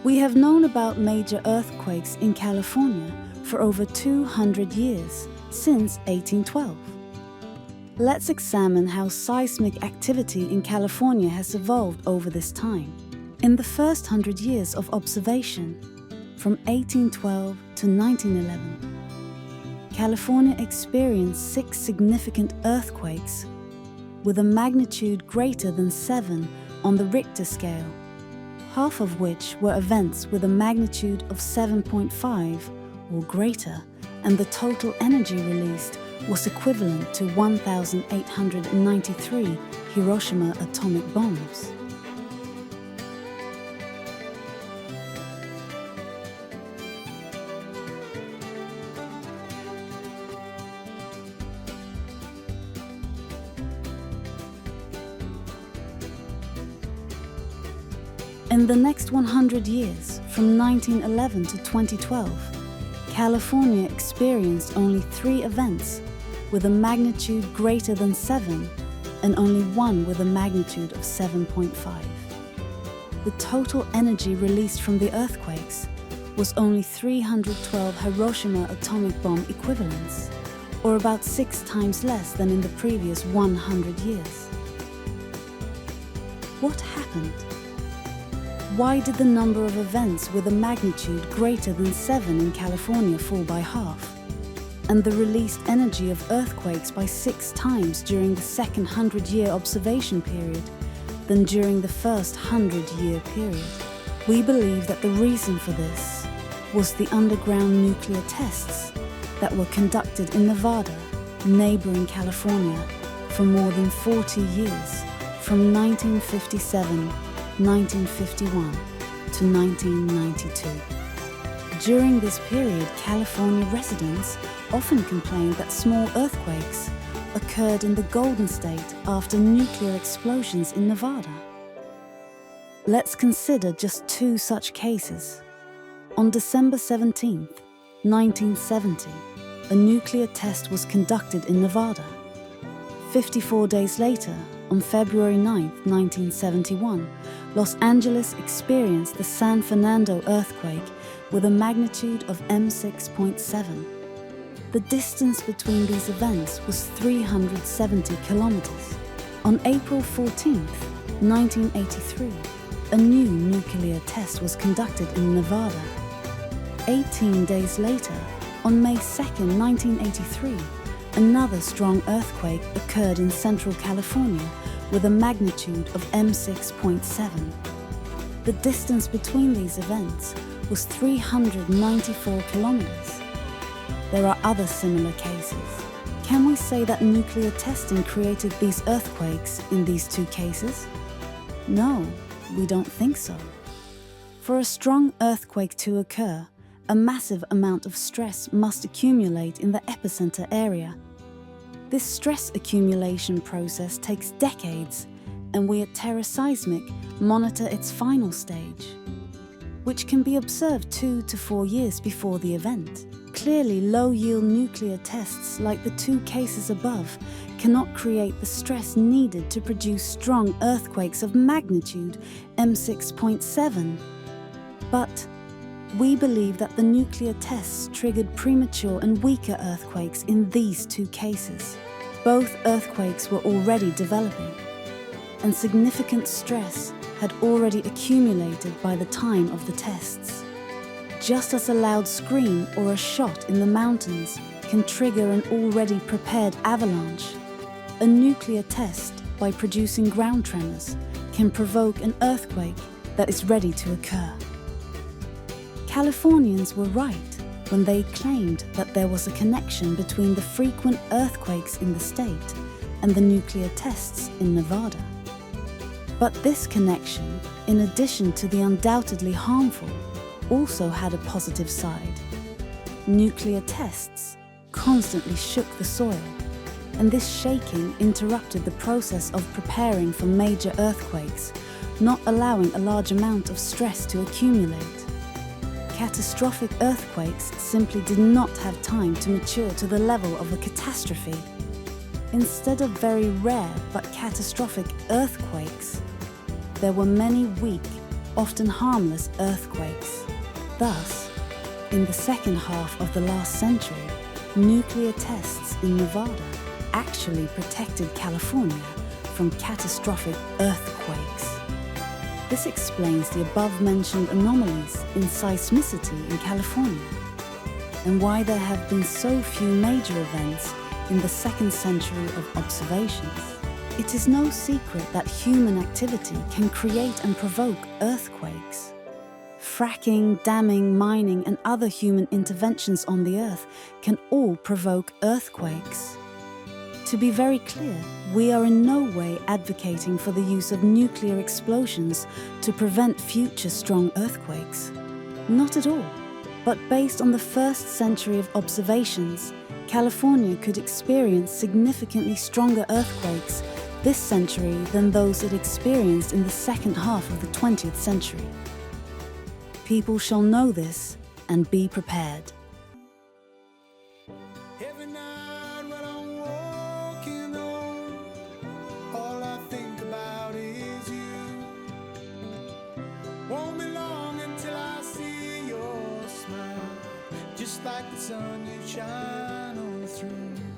We have known about major earthquakes in California for over 200 years, since 1812. Let's examine how seismic activity in California has evolved over this time. In the first 100 years of observation, from 1812 to 1911, California experienced 6 significant earthquakes with a magnitude greater than 7 on the Richter scale, half of which were events with a magnitude of 7.5 or greater, and the total energy released was equivalent to 1,893 Hiroshima atomic bombs. In the next 100 years, from 1911 to 2012, California experienced only 3 events with a magnitude greater than 7 and only 1 with a magnitude of 7.5. The total energy released from the earthquakes was only 312 Hiroshima atomic bomb equivalents, or about 6 times less than in the previous 100 years. What happened? Why did the number of events with a magnitude greater than 7 in California fall by half, and the released energy of earthquakes by 6 times during the second 100-year observation period than during the first 100-year period? We believe that the reason for this was the underground nuclear tests that were conducted in Nevada, neighboring California, for more than 40 years, from 1957 1951 to 1992. During this period, California residents often complained that small earthquakes occurred in the Golden State after nuclear explosions in Nevada. Let's consider just 2 such cases. On December 17, 1970, a nuclear test was conducted in Nevada. 54 days later, on February 9, 1971, Los Angeles experienced the San Fernando earthquake with a magnitude of M6.7. The distance between these events was 370 kilometers. On April 14, 1983, a new nuclear test was conducted in Nevada. 18 days later, on May 2, 1983, another strong earthquake occurred in central California with a magnitude of M6.7. The distance between these events was 394 kilometers. There are other similar cases. Can we say that nuclear testing created these earthquakes in these 2 cases? No, we don't think so. For a strong earthquake to occur, a massive amount of stress must accumulate in the epicenter area. This stress accumulation process takes decades, and we at Terra Seismic monitor its final stage, which can be observed 2 to 4 years before the event. Clearly, low-yield nuclear tests like the 2 cases above cannot create the stress needed to produce strong earthquakes of magnitude M6.7. But we believe that the nuclear tests triggered premature and weaker earthquakes in these 2 cases. Both earthquakes were already developing, and significant stress had already accumulated by the time of the tests. Just as a loud scream or a shot in the mountains can trigger an already prepared avalanche, a nuclear test, by producing ground tremors, can provoke an earthquake that is ready to occur. Californians were right when they claimed that there was a connection between the frequent earthquakes in the state and the nuclear tests in Nevada. But this connection, in addition to the undoubtedly harmful, also had a positive side. Nuclear tests constantly shook the soil, and this shaking interrupted the process of preparing for major earthquakes, not allowing a large amount of stress to accumulate. Catastrophic earthquakes simply did not have time to mature to the level of a catastrophe. Instead of very rare but catastrophic earthquakes, there were many weak, often harmless earthquakes. Thus, in the second half of the last century, nuclear tests in Nevada actually protected California from catastrophic earthquakes. This explains the above-mentioned anomalies in seismicity in California, and why there have been so few major events in the second century of observations. It is no secret that human activity can create and provoke earthquakes. Fracking, damming, mining, and other human interventions on the Earth can all provoke earthquakes. To be very clear, we are in no way advocating for the use of nuclear explosions to prevent future strong earthquakes. Not at all. But based on the first century of observations, California could experience significantly stronger earthquakes this century than those it experienced in the second half of the 20th century. People shall know this and be prepared. Every night when I'm walking home, all I think about is you. Won't be long until I see your smile, just like the sun you shine on through.